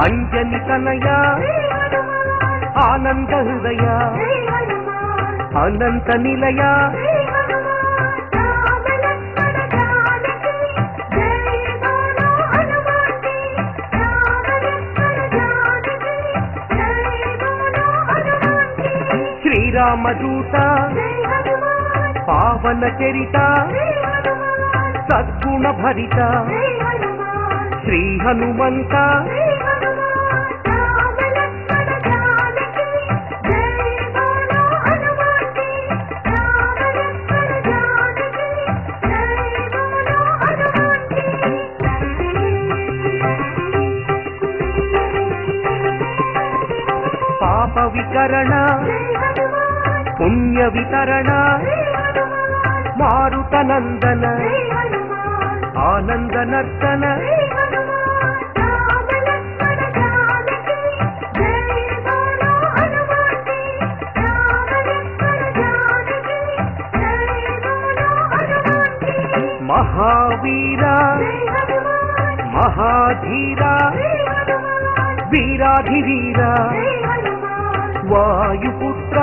అంజని తనయ ఆనంద హృదయ అనంత నిలయ శ్రీరామదూత పావన చరిత సద్గుణ భరిత శ్రీ హనుమంత పాప వికరణ పుణ్య వితరణ మారుత నందన ఆనంద నర్తన మహావీర మహాధీర వీరాధివీర వాయుపుత్ర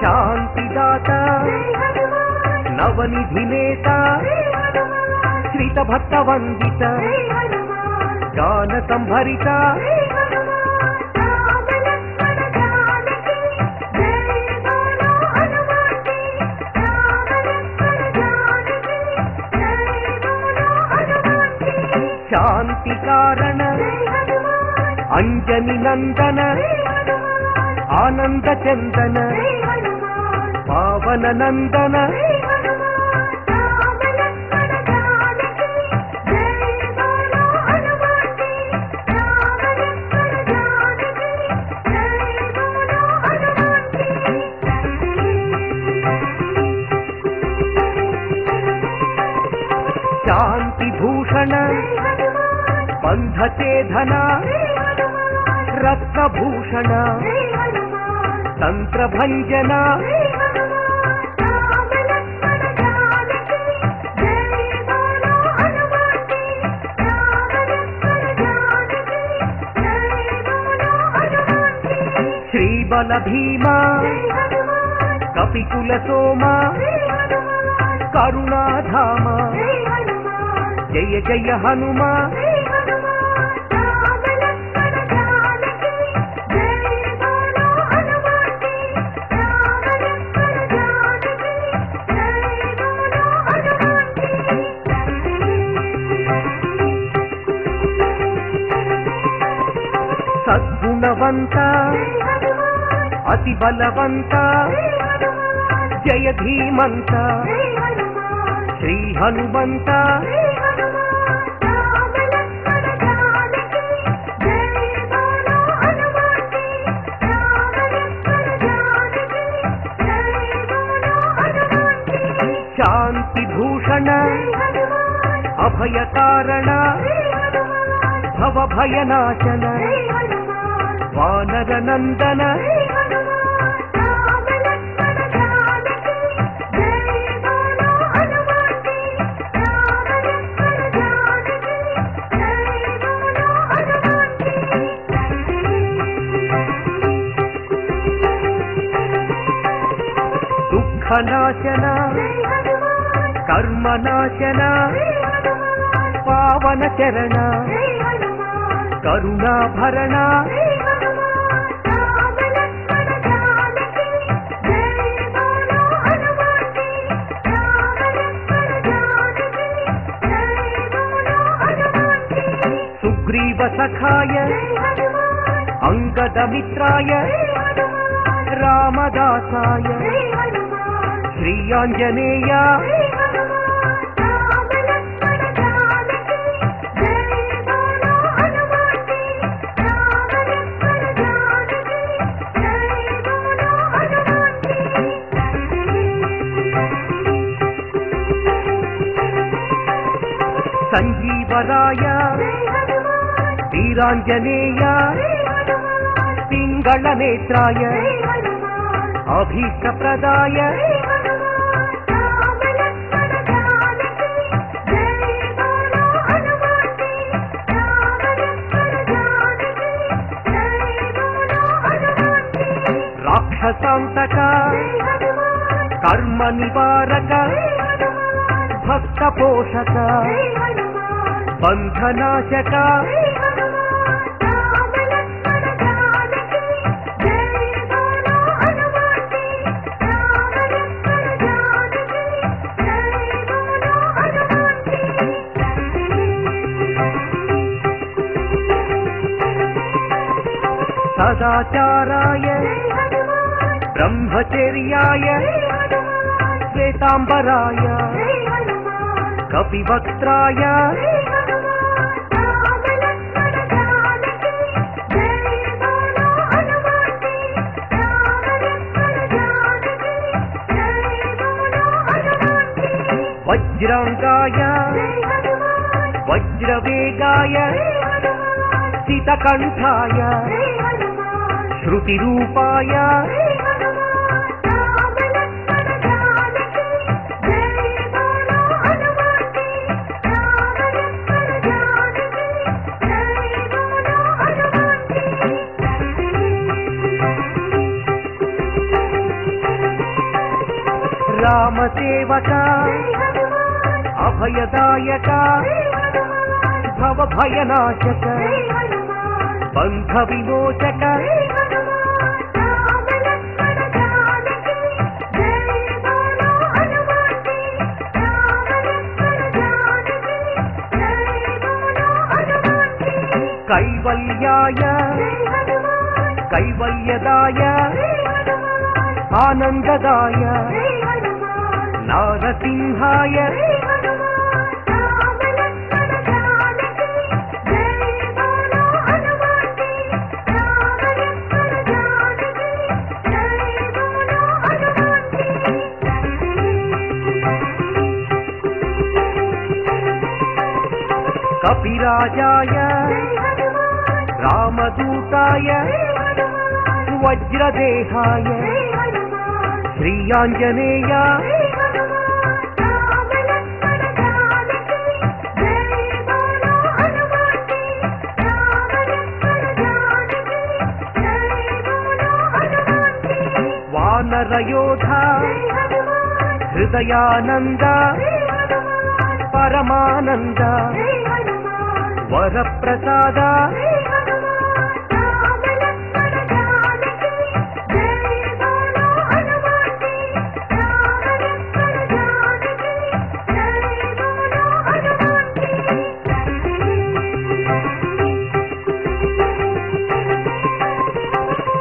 శాంతిదాత నవనిధి నేత శ్రీత భక్త వందిత గాన సంభరిత శాంతి కారణ అంజని నందన ఆనంద చందన పావన నందన శాంతి భూషణ బంధచేధన రత్నభూషణ తంత్రభంజన శ్రీబల భీమా కపికుల సోమ కరుణాధామ జయ జయ హనుమా సద్గుణవంత అతి బలవంత జయ ధీమంత శ్రీ హనుమంత శాంతి భూషణ అభయ కారణ భవభయనాశన వానర నందన దుఃఖనాశన కర్మనాశన పావన చరణ కరుణాభరణ సుగ్రీవ సఖాయ అంగదమిత్రాయ రామదాసాయ శ్రీ ఆంజనేయ సంజీవ దిగంబరాయ వీరాంజనేయ పింగళ నేత్రాయ అభీష్టప్రదాయ రాక్షసాంతక కర్మ నివారక భక్త పోషక బంధనాశక సదాచారాయ బ్రహ్మచర్యాయ శ్వేతాంబరాయ కపివక్త్రాయ వజ్రాంగాయ వజ్రవేగాయ సితకంఠాయ శృతిరూపాయ రామసేవక అభయదాయక భవభయనాశక బంధ విమోచక కైవల్యాయ కైవల్యదాయ ఆనందదాయ నారసింహాయ కపిరాజాయ రామదూతాయ వజ్రదేహాయ శ్రీయాంజనేయ వానరయోధ హృదయానంద పరమానంద వరప్రసాద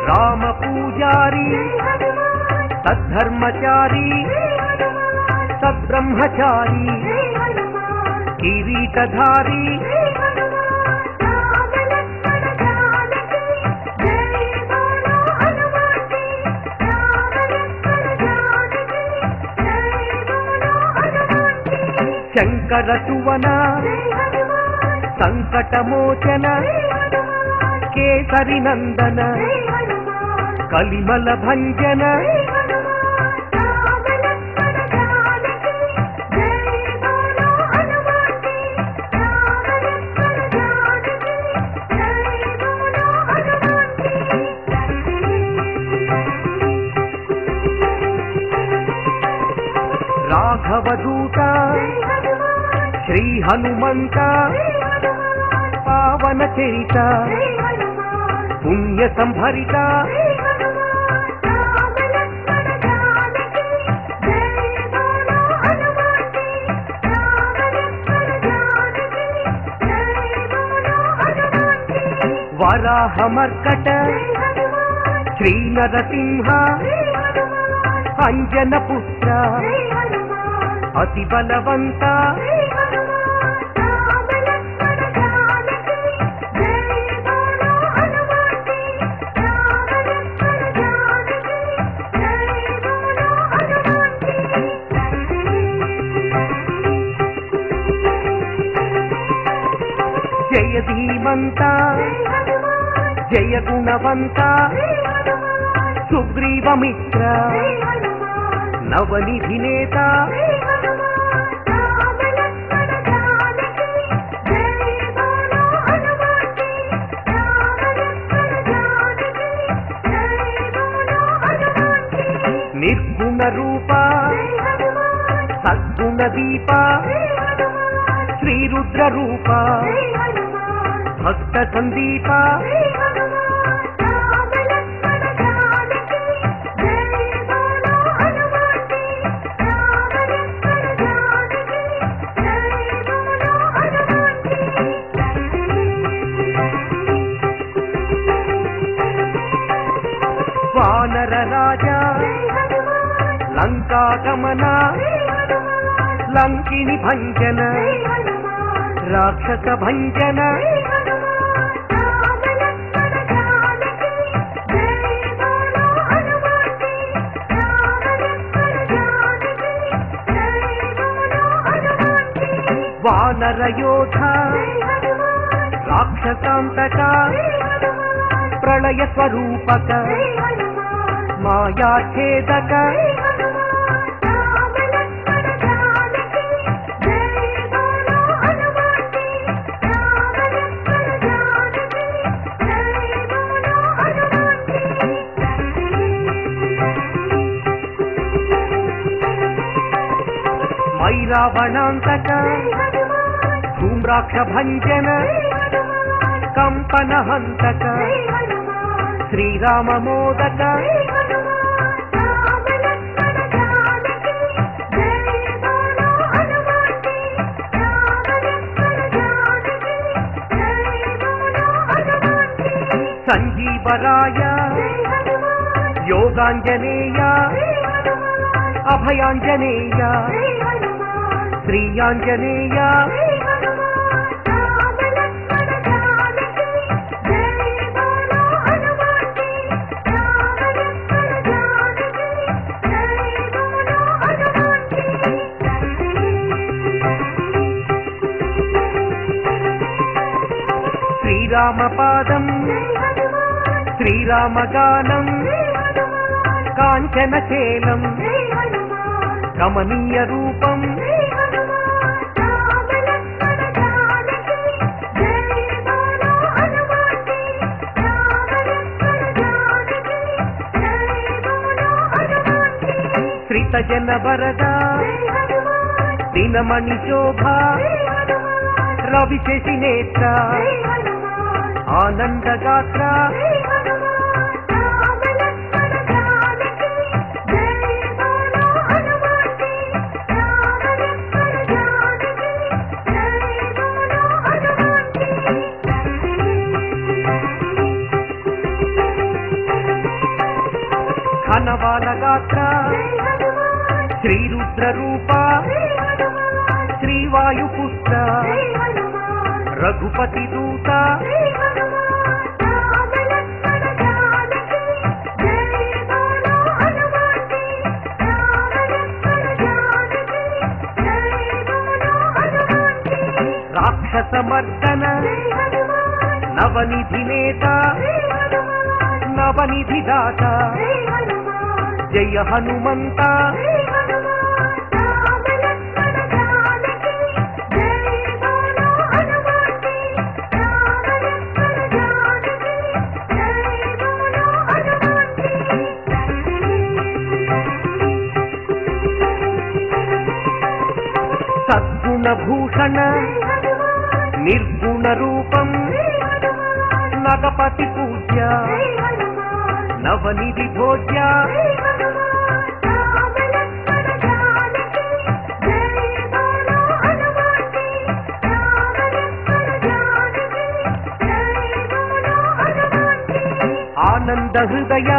రామ పూజారి సద్ధర్మచారి సద్బ్రహ్మచారి కిరీటధారి శంకర సువన సంకటమోచన కేసరి నందన కలిమల భంజన రాఘవదూత శ్రీ హనుమంత పావన చరిత పుణ్య సంభరిత వరాహమర్కట శ్రీ నరసింహ అంజన పుత్ర అతి బలవంత జయ ధీమంత జయ గుణవంత సుగ్రీవమిత్ర నవనిధి నేత నిర్గుణ రూప సద్గుణ దీప శ్రీరుద్ర రూప భక్త సందీప వానర రాజా లంకాగమన లంకిని భంజన రాక్షస భంజన వానర యోధ రాక్షసాంతక ప్రళయ స్వరూపక మాయాఛేదక మైరావణాంతక ధూమ్రాక్ష భంజన కంపన హంతక శ్రీరామ మోదక సంజీవరాయ యోగాంజనేయ అభయాంజనేయ శ్రీయాంజనేయ శ్రీరామపాదం శ్రీరామగానం కాంచనశేలం కమనీయ రూపం శ్రీతజన వరద దినమణి శోభ రవిశశి నేత్ర ఆనందగాత్ర ఘనవాలగాత్ర శ్రీరుద్ర రూప శ్రీవాయుపుత్ర రఘుపతి దూత రాక్షసమర్దన నవనిధి నేత నవనిధి దాత జయ హనుమంత సద్గుణభూషణ నిర్గుణ రూపం నగపతి పూజ్య నవనిధి భోజ్య ఆనంద హృదయ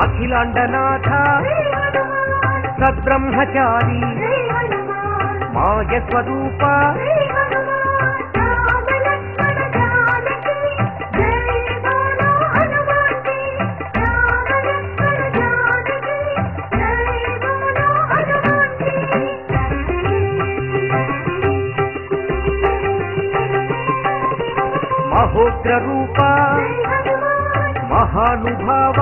అఖిలాండనాథ సద్బ్రహ్మచారి మాయ స్వరూప అహోగ్ర రూప మహానుభావ